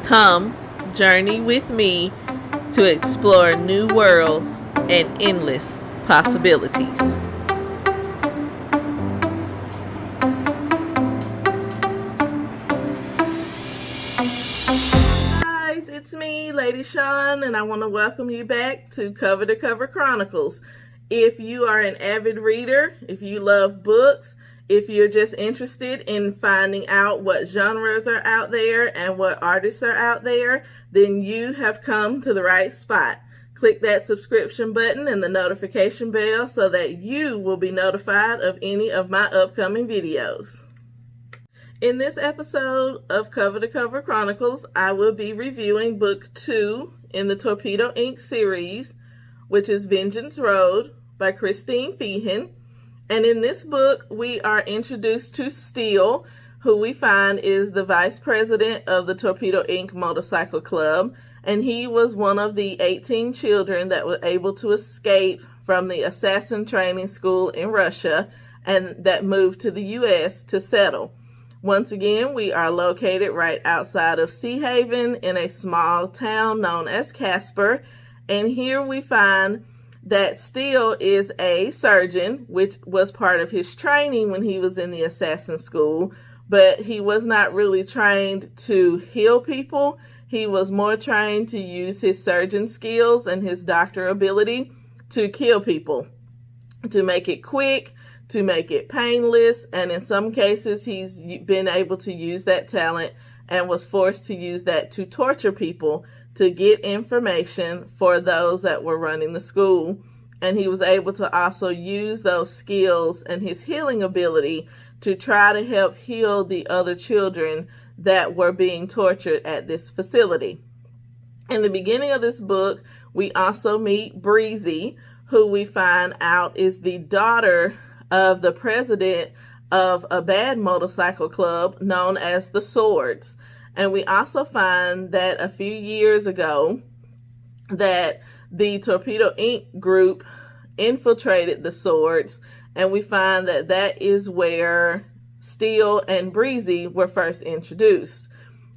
Come, journey with me to explore new worlds and endless possibilities. Guys, it's me, Lady Sean, and I want to welcome you back to Cover to Cover Chronicles. If you are an avid reader, if you love books, if you're just interested in finding out what genres are out there and what artists are out there, then you have come to the right spot. Click that subscription button and the notification bell so that you will be notified of any of my upcoming videos. In this episode of Cover to Cover Chronicles, I will be reviewing book 2 in the Torpedo Inc. series, which is Vengeance Road by Christine Feehan. And in this book, we are introduced to Steele, who we find is the vice president of the Torpedo Inc. Motorcycle Club. And he was one of the 18 children that were able to escape from the assassin training school in Russia and that moved to the U.S. to settle. Once again, we are located right outside of Sea Haven in a small town known as Casper. And here we find that Steele is a surgeon, which was part of his training when he was in the assassin school, but he was not really trained to heal people. He was more trained to use his surgeon skills and his doctor ability to kill people, to make it quick, to make it painless, and in some cases he's been able to use that talent and was forced to use that to torture people to get information for those that were running the school. And he was able to also use those skills and his healing ability to try to help heal the other children that were being tortured at this facility. In the beginning of this book, we also meet Breezy, who we find out is the daughter of the president of a bad motorcycle club known as the Swords. And we also find that a few years ago that the Torpedo Inc. group infiltrated the Swords, and we find that that is where Steele and Breezy were first introduced.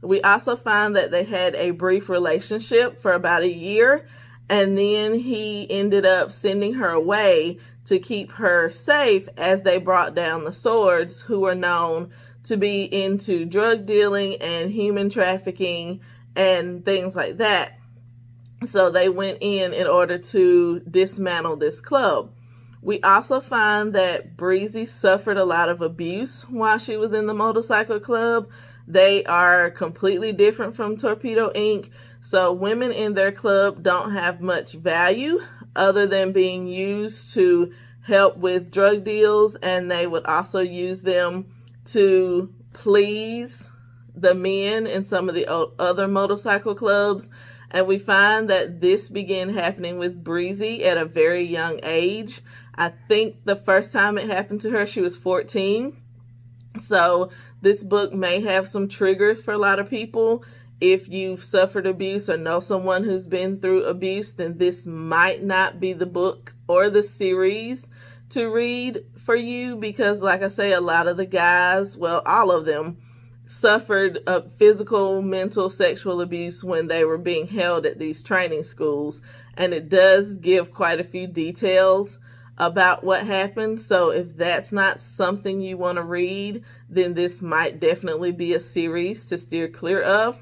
We also find that they had a brief relationship for about a year, and then he ended up sending her away to keep her safe as they brought down the Swords, who were known to be into drug dealing and human trafficking and things like that. So they went in order to dismantle this club. We also find that Breezy suffered a lot of abuse while she was in the motorcycle club. They are completely different from Torpedo Inc. So women in their club don't have much value other than being used to help with drug deals, and they would also use them to please the men in some of the other motorcycle clubs. And we find that this began happening with Breezy at a very young age. I think the first time it happened to her, she was 14. So this book may have some triggers for a lot of people. If you've suffered abuse or know someone who's been through abuse, then this might not be the book or the series to read for you, because like I say, a lot of the guys, well, all of them, suffered physical, mental, sexual abuse when they were being held at these training schools. And it does give quite a few details about what happened. So if that's not something you want to read, then this might definitely be a series to steer clear of.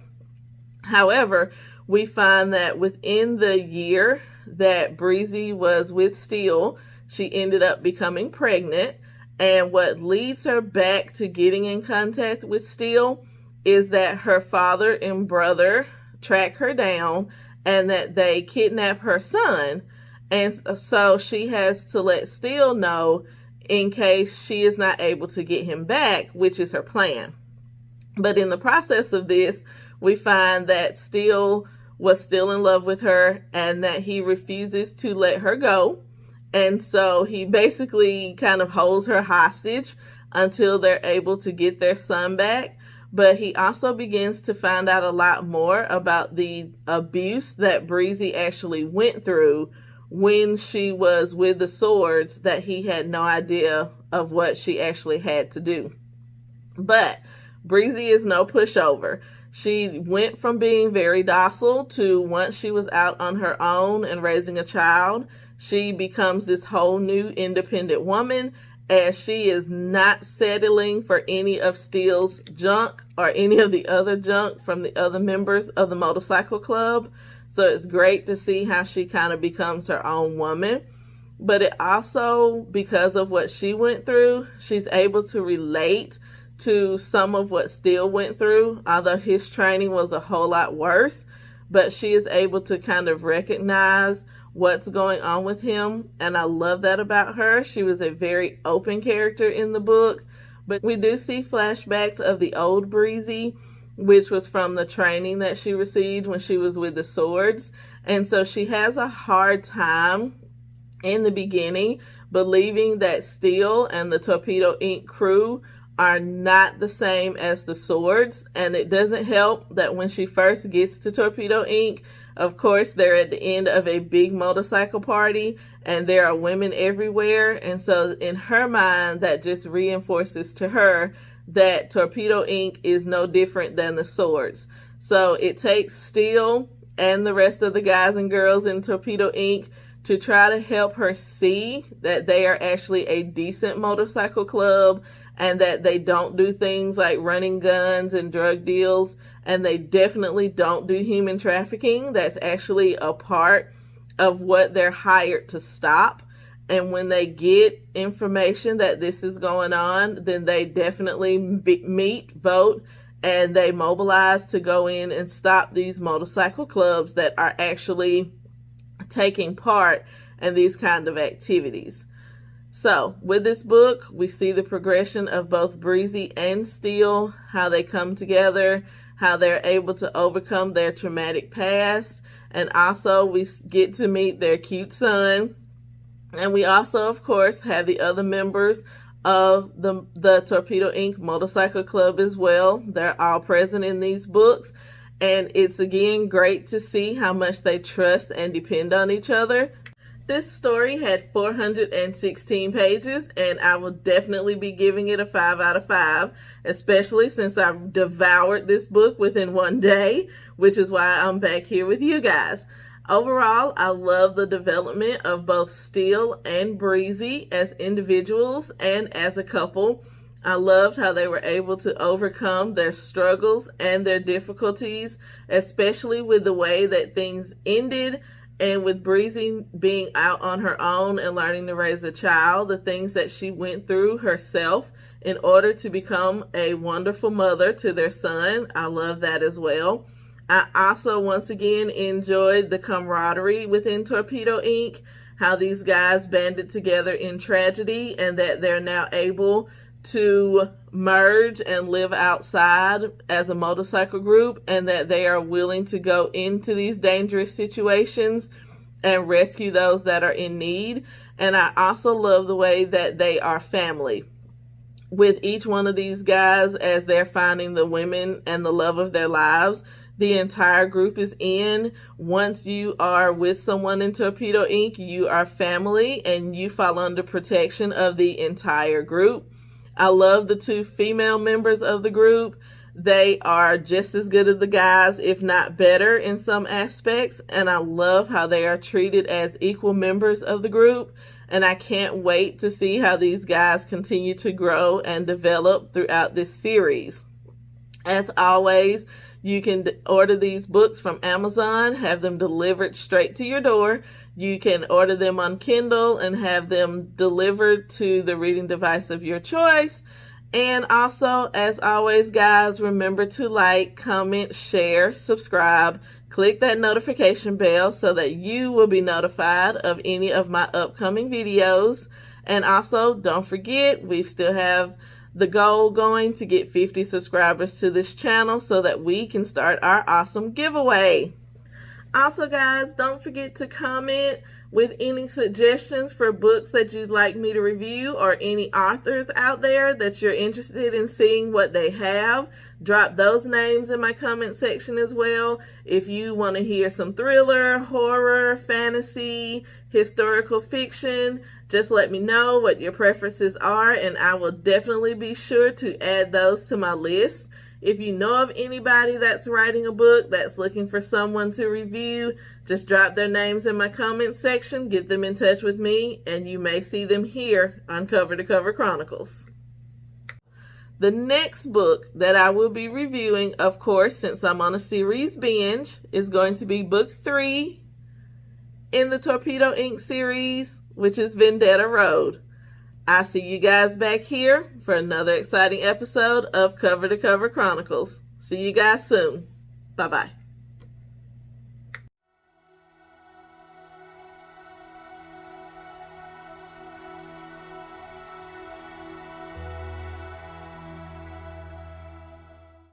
However, we find that within the year that Breezy was with Steele, she ended up becoming pregnant. And what leads her back to getting in contact with Steele is that her father and brother track her down and that they kidnap her son. And so she has to let Steele know in case she is not able to get him back, which is her plan. But in the process of this, we find that Steele was still in love with her and that he refuses to let her go. And so he basically kind of holds her hostage until they're able to get their son back. But he also begins to find out a lot more about the abuse that Breezy actually went through when she was with the Swords, that he had no idea of what she actually had to do. But Breezy is no pushover. She went from being very docile to, once she was out on her own and raising a child, she becomes this whole new independent woman, as she is not settling for any of Steele's junk or any of the other junk from the other members of the motorcycle club. So it's great to see how she kind of becomes her own woman. But it also, because of what she went through, she's able to relate to some of what Steele went through, although his training was a whole lot worse. But she is able to kind of recognize what's going on with him, and I love that about her. She was a very open character in the book, but we do see flashbacks of the old Breezy, which was from the training that she received when she was with the Swords. And so she has a hard time in the beginning believing that Steele and the Torpedo Inc. crew are not the same as the Swords. And it doesn't help that when she first gets to Torpedo Inc., of course, they're at the end of a big motorcycle party and there are women everywhere. And so in her mind, that just reinforces to her that Torpedo Inc. is no different than the Swords. So it takes Steele and the rest of the guys and girls in Torpedo Inc. to try to help her see that they are actually a decent motorcycle club, and that they don't do things like running guns and drug deals, and they definitely don't do human trafficking. That's actually a part of what they're hired to stop. And when they get information that this is going on, then they definitely meet, vote, and they mobilize to go in and stop these motorcycle clubs that are actually taking part in these kind of activities. So with this book, we see the progression of both Breezy and Steele, how they come together, how they're able to overcome their traumatic past, and also we get to meet their cute son. And we also, of course, have the other members of the Torpedo Inc. Motorcycle Club as well. They're all present in these books. And it's, again, great to see how much they trust and depend on each other. This story had 416 pages, and I will definitely be giving it a 5 out of 5, especially since I've devoured this book within one day, which is why I'm back here with you guys. Overall, I love the development of both Steele and Breezy as individuals and as a couple. I loved how they were able to overcome their struggles and their difficulties, especially with the way that things ended. And with Breezy being out on her own and learning to raise a child, the things that she went through herself in order to become a wonderful mother to their son. I love that as well. I also, once again, enjoyed the camaraderie within Torpedo Inc., how these guys banded together in tragedy and that they're now able to merge and live outside as a motorcycle group, and that they are willing to go into these dangerous situations and rescue those that are in need. And I also love the way that they are family. With each one of these guys, as they're finding the women and the love of their lives, the entire group is in. Once you are with someone in Torpedo Inc., you are family and you fall under protection of the entire group. I love the two female members of the group. They are just as good as the guys, if not better in some aspects. And I love how they are treated as equal members of the group. And I can't wait to see how these guys continue to grow and develop throughout this series. As always, you can order these books from Amazon, have them delivered straight to your door. You can order them on Kindle and have them delivered to the reading device of your choice. And also, as always, guys, remember to like, comment, share, subscribe, click that notification bell so that you will be notified of any of my upcoming videos. And also, don't forget, we still have the goal going to get 50 subscribers to this channel so that we can start our awesome giveaway. Also, guys, don't forget to comment with any suggestions for books that you'd like me to review, or any authors out there that you're interested in seeing what they have. Drop those names in my comment section as well. If you want to hear some thriller, horror, fantasy, historical fiction, just let me know what your preferences are, and I will definitely be sure to add those to my list. If you know of anybody that's writing a book that's looking for someone to review, just drop their names in my comments section, get them in touch with me, and you may see them here on Cover to Cover Chronicles. The next book that I will be reviewing, of course, since I'm on a series binge, is going to be book 3 in the Torpedo Inc. series, which is Vendetta Road. I'll see you guys back here for another exciting episode of Cover to Cover Chronicles. See you guys soon. Bye-bye.